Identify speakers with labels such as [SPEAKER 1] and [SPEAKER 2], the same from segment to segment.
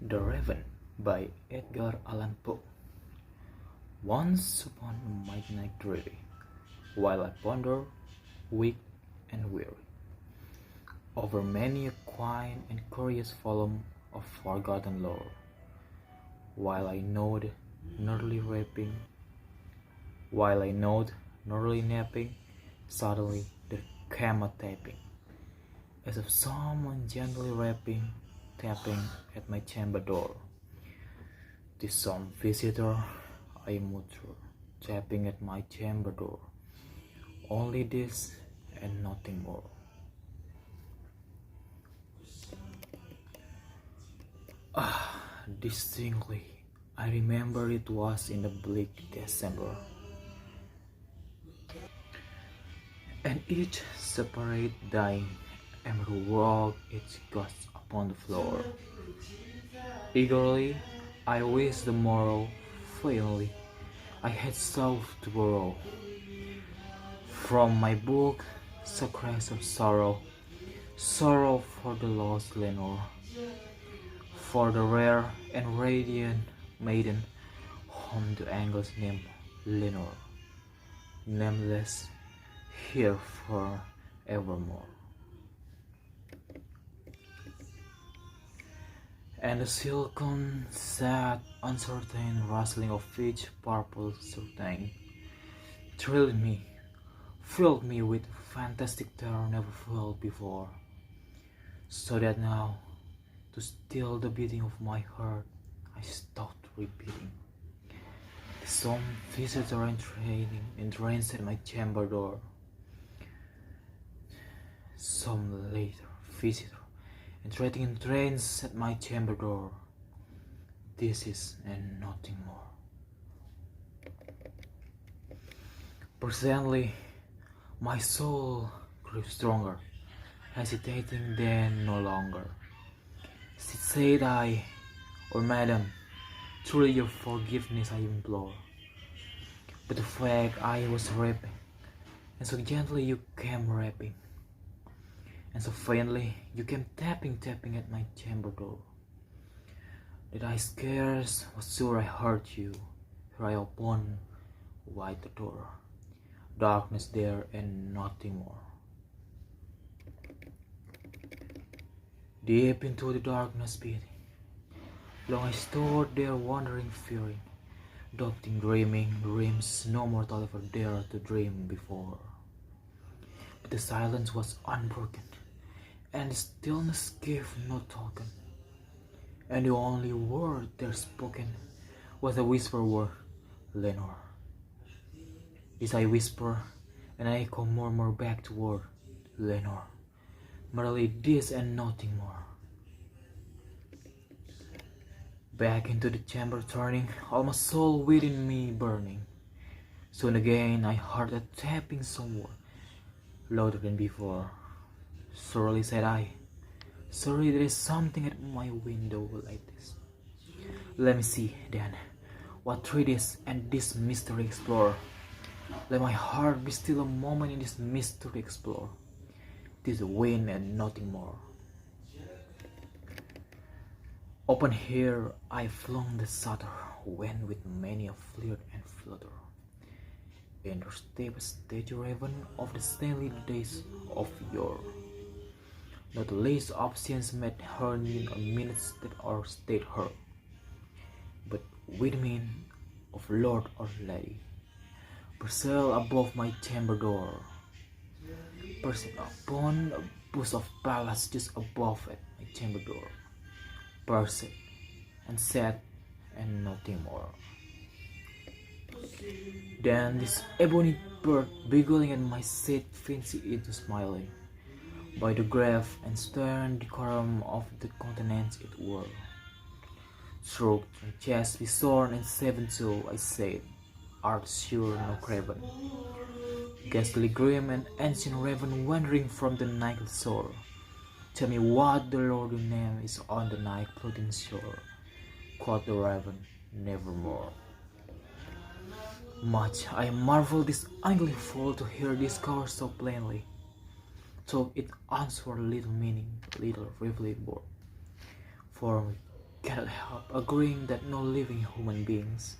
[SPEAKER 1] The Raven by Edgar Allan Poe. Once upon a midnight dreary, while I ponder, weak and weary, over many a quaint and curious volume of forgotten lore, while I nod, nearly rapping, while I nod, nearly napping, suddenly there came a tapping, as of someone gently tapping at my chamber door. 'Tis some visitor, I mutter, tapping at my chamber door. Only this and nothing more. Distinctly, I remember it was in the bleak December, and each separate dying ember rolled its ghost upon the floor. Eagerly, I wished the morrow, vainly, I had sought to borrow from my book secrets of sorrow, sorrow for the lost Lenore, for the rare and radiant maiden whom the angels name Lenore, nameless here for evermore. And the silken, sad, uncertain rustling of each purple curtain thrilled me, filled me with fantastic terror never felt before, so that now, to still the beating of my heart, I stopped repeating. Some visitor entranced at my chamber door. Some later visitor entrance at my chamber door. This is and nothing more. Presently, my soul grew stronger, hesitating then no longer. Said I, or madam, truly your forgiveness I implore. But the fact I was raping, and so gently you came rapping, and so faintly you came tapping at my chamber door, that I scarce was sure I heard you, for I opened wide the door. Darkness there and nothing more. Deep into the darkness beating, long I stood there wondering, fearing, doubting, dreaming dreams no mortal ever dared to dream before. But the silence was unbroken, and the stillness gave no token, and the only word there spoken was a whisper word, Lenore. This I whisper, and I echo murmur back the word, Lenore. Merely this and nothing more. Back into the chamber turning, all my soul within me burning. Soon again I heard a tapping somewhere, louder than before. Surely, said I, surely there is something at my window like this. Let me see, then, what treat is and this mystery explore. Let my heart be still a moment in this mystery explore. This wind and nothing more. Open here I flung the shutter, when with many a flirt and flutter, in the step statue raven of the stately days of yore. Not least options made her in a minute that or stayed her, but with mean of lord or lady, perceive above my chamber door, perceive upon a bush of palace just above at my chamber door, perceive and said and nothing more. Then this ebony bird beguiling at my sad fancy into smiling, by the grave and stern decorum of the countenance it wore. Stroked her chest with sword and seven two, I said, art sure no craven, ghastly grim and ancient raven wandering from the night shore. Tell me what the lordly name is on the night floating shore. Quoth the raven, nevermore. Much I marvel this ugly fool to hear this course so plainly, though it answer little meaning, little revealed word. For cannot help agreeing that no living human beings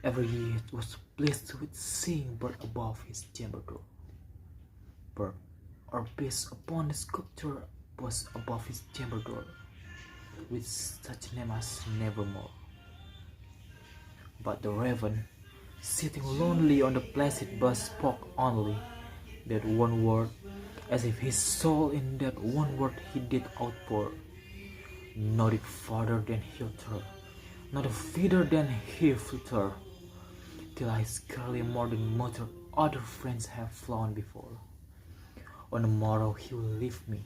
[SPEAKER 1] ever yet was pleased with seeing bird above his chamber door. Bird or beast upon the sculpture was above his chamber door, with such name as Nevermore. But the raven, sitting lonely on the placid bust, spoke only that one word, as if his soul in that one word he did outpour. Nodded farther than he uttered, not a feather than he fluttered, till I scarcely more than muttered other friends have flown before. On the morrow he will leave me,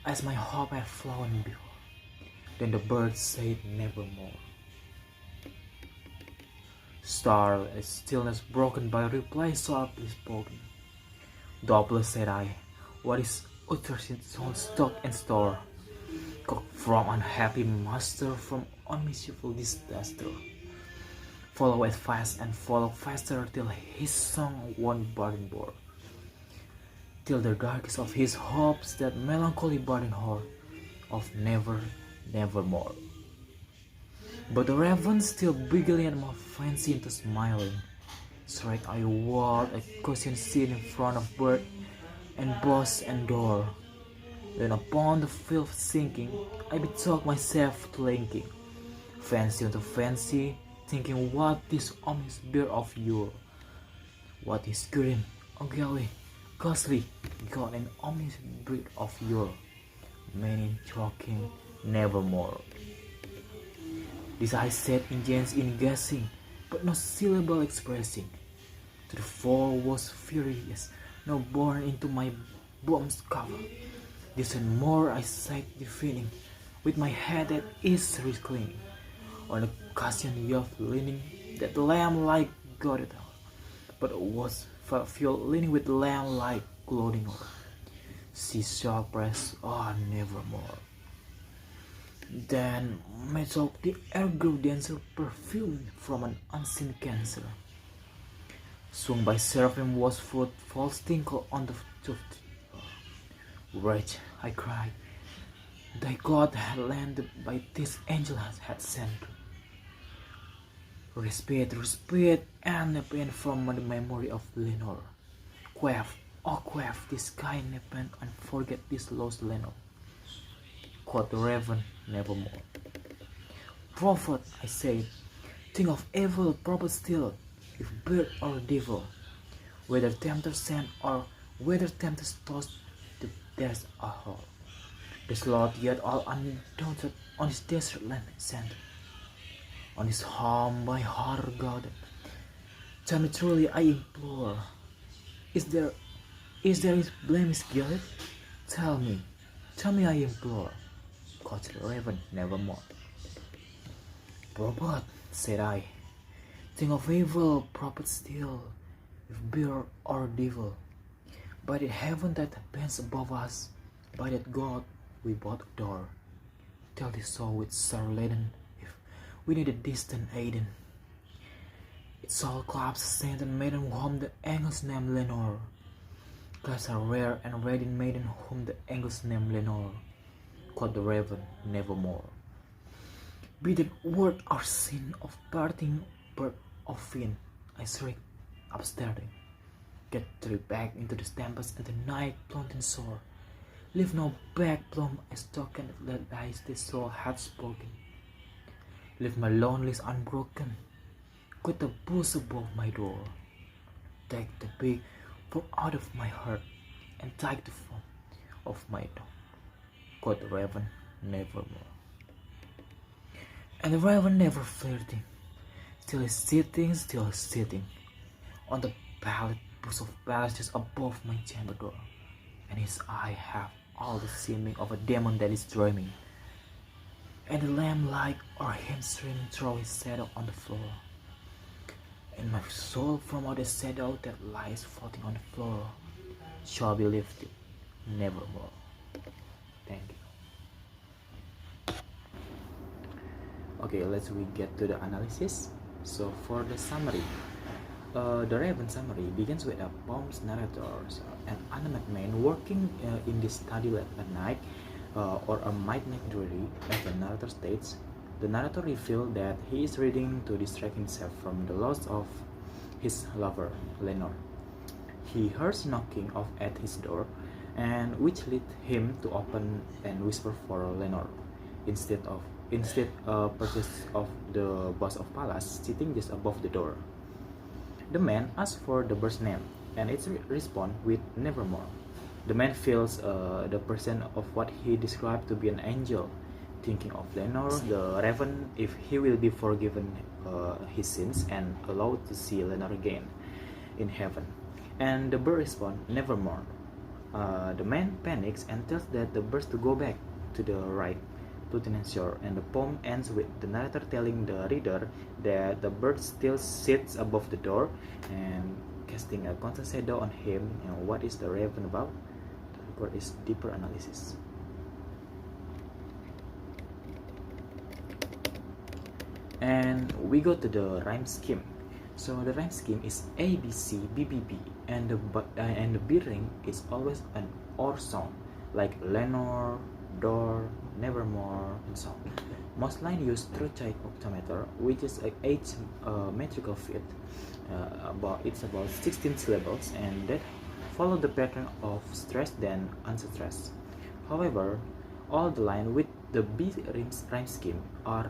[SPEAKER 1] as my hope had flown before. Then the bird said nevermore. Starless stillness broken by a reply sharply spoken. Doubtless, said I, what is uttered in soul stock and store, cooked from unhappy master, from unmischievous disaster. Follow it fast and follow faster till his song one burden bore, till the darkest of his hopes that melancholy burden hoard of never, nevermore. But the raven still beguiled my fancy into smiling. Straight I walled a cushioned seat in front of bird and boss and door. Then upon the field sinking, I betook myself to linking, fancy unto fancy, thinking what this ominous bear of yore, what is grim, ugly, ghastly, god and ominous breed of yore, many choking nevermore. This I said in James in guessing, but no syllable expressing. To the fall was furious, now born into my boom's cover. This and more I sighed defeating, with my head at ease reclining, on the cushion youth leaning, that lamb-like goddess, but was fuel leaning with lamb-like gloating o'er. She shall press on nevermore. Then methought the air grew denser, perfumed from an unseen cancer. Swung by seraphim was foot, false tinkle on the tooth. Wretch, I cried, thy God had landed by this angel had sent. Respite, respite, and a pain from the memory of Lenore. Quaff, oh quaff, this kind nepenthe and forget this lost Lenore. Quoth the raven, nevermore. Prophet, I said, think of evil, prophet still, if bird or devil, whether tempter sent or whether tempter tossed, there's a hole. The Lord yet all undaunted on his desert land sent, on his home by horror guarded. Tell me truly, I implore, is there his blemish guilt? Tell me, I implore. Quoth the raven, nevermore. Prophet, said I, think of evil, prophet still, if bear or devil, by the heaven that bends above us, by that God we both adore. Tell this soul with sorrow laden, if we need a distant aiden. Its soul claps saint and maiden whom the angels name Lenore. Claps are rare and radiant maiden whom the angels name Lenore. Quoth the raven, nevermore. Be that word or sin of parting, bird or fin, I shrieked, upstarting. Get through back into the tempest and the night plumped and sore. Leave no back plumb as token that lies this soul hath spoken. Leave my loneliness unbroken. Quit the bush above my door. Take the big from out of my heart and take the form of my dog. Quoth the raven, nevermore. And the raven never flirting, still is sitting, on the pallid bush of palace just above my chamber door, and his eye have all the seeming of a demon that is dreaming, and the lamb-like or him streaming through his shadow on the floor, and my soul from out the shadow that lies floating on the floor shall be lifted nevermore. Thank you. Okay, let's we get to the analysis. So for the summary, the Raven summary begins with a poem's narrator, an animate man working in this study late at night, or a midnight dreary, as the narrator states, the narrator reveals that he is reading to distract himself from the loss of his lover, Lenore. He hears knocking off at his door, and which led him to open and whisper for Lenore, instead purchase of the boss of palace sitting just above the door. The man asks for the bird's name, and it responds with Nevermore. The man feels the person of what he described to be an angel, thinking of Lenore, the raven, if he will be forgiven his sins and allowed to see Lenore again in heaven. And the bird responds, Nevermore. The man panics and tells that the birds to go back to the right Plutonian shore, and the poem ends with the narrator telling the reader that the bird still sits above the door and casting a constant shadow on him. And what is the raven about? The record is deeper analysis. And we go to the rhyme scheme. So the rhyme scheme is A B C B B B, and the B ring is always an or sound, like Lenore, door, nevermore, and so on. Most lines use trochaic octameter, which is a 8 metrical feet. It's about 16 syllables, and that follow the pattern of stressed then unstressed. However, all the lines with the B rhyme scheme are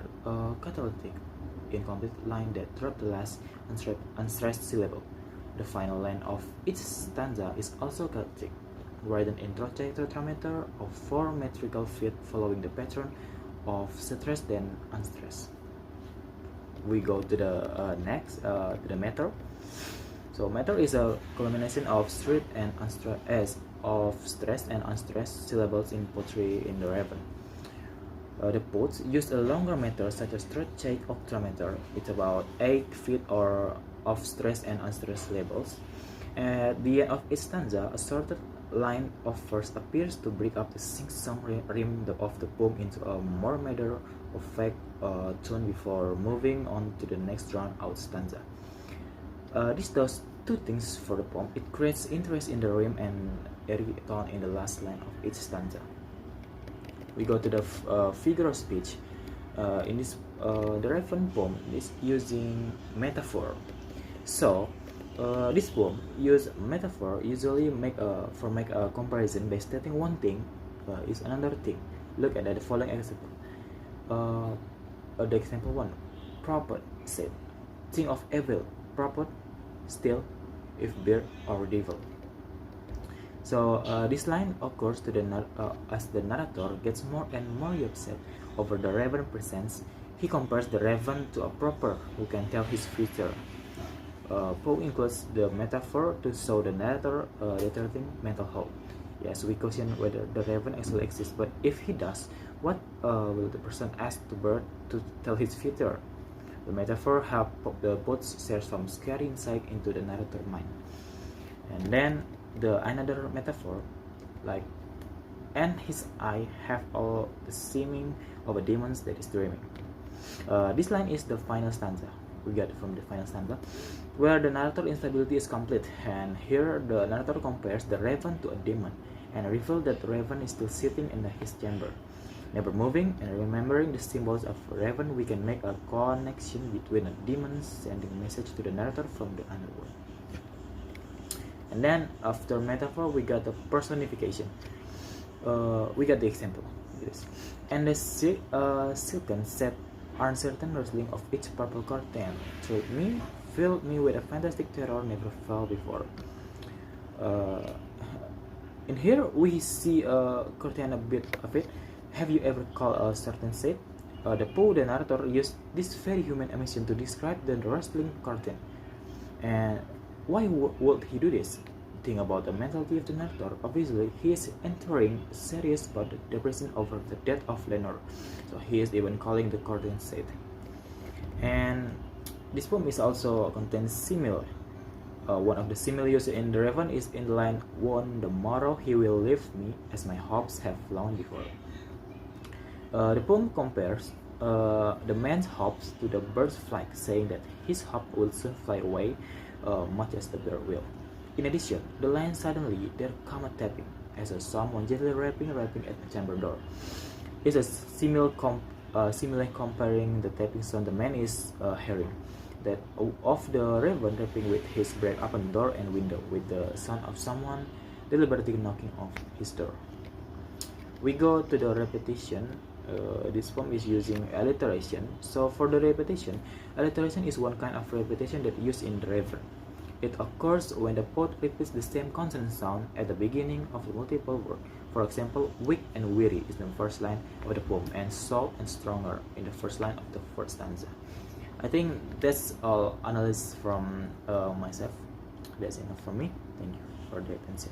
[SPEAKER 1] catalytic, incomplete line that drop the last unstressed syllable. The final line of each stanza is also catalytic, written in trochaic tetrameter of 4 metrical feet following the pattern of stressed then unstressed. We go to the next, to the meter. So meter is a culmination of stressed and unstressed of stressed and unstressed syllables in poetry in the Raven. The poets use a longer meter such as trochaic octameter. It's about 8 feet or of stressed and unstressed syllables. At the end of each stanza, a shorter line of verse appears to break up the sing-song rhythm of the poem into a more matter-of-fact tune before moving on to the next drawn-out stanza. This does two things for the poem. It creates interest in the rhyme and airy tone in the last line of each stanza. We go to the figure of speech. In this, the Raven poem is using metaphor. So, this poem use metaphor usually make a comparison by stating one thing is another thing. Look at the following example. The example 1. Prophet said, think of evil, prophet, still, if bird or devil. So this line occurs to as the narrator gets more and more upset over the raven presence. He compares the raven to a prophet who can tell his future. Poe includes the metaphor to show the narrator returning mental health. Yes, we question whether the raven actually exists, but if he does, what will the person ask the bird to tell his future? The metaphor helps the poet share some scary insight into the narrator's mind. And then another metaphor, like, and his eye have all the seeming of a demon that is dreaming. This line is the final stanza. We get from the final stanza, where the narrator instability is complete, and here the narrator compares the raven to a demon and reveals that the raven is still sitting in his chamber, never moving. And remembering the symbols of raven, we can make a connection between a demon sending a message to the narrator from the underworld. And then after metaphor, we got the personification. We got the example. Yes. And the silken set uncertain rustling of each purple curtain thrilled me, filled me with a fantastic terror never felt before. In here we see a curtain, a bit of it. Have you ever called a certain set? The narrator used this very human emotion to describe the rustling curtain. And why would he do this? Think about the mentality of the narrator. Obviously, he is entering serious about the depression over the death of Lenore. So he is even calling the curtain set. And this poem is also contains simile. One of the simile used in the Raven is in the line, "On the morrow he will leave me, as my hopes have flown before." The poem compares the man's hopes to the bird's flight, saying that his hope will soon fly away, much as the bird will. In addition, the line "suddenly there come a tapping," as a someone gently rapping at the chamber door. It's a simile comparing the tapping sound the man is hearing, that of the raven rapping with his breath open door and window, with the sound of someone deliberately knocking off his door. We go to the repetition. This form is using alliteration. So for the repetition, alliteration is one kind of repetition that used in the raven. It occurs when the poet repeats the same consonant sound at the beginning of the multiple word. For example, weak and weary is the first line of the poem, and salt and stronger in the first line of the first stanza. I think that's all analysis from myself. That's enough from me. Thank you for the attention.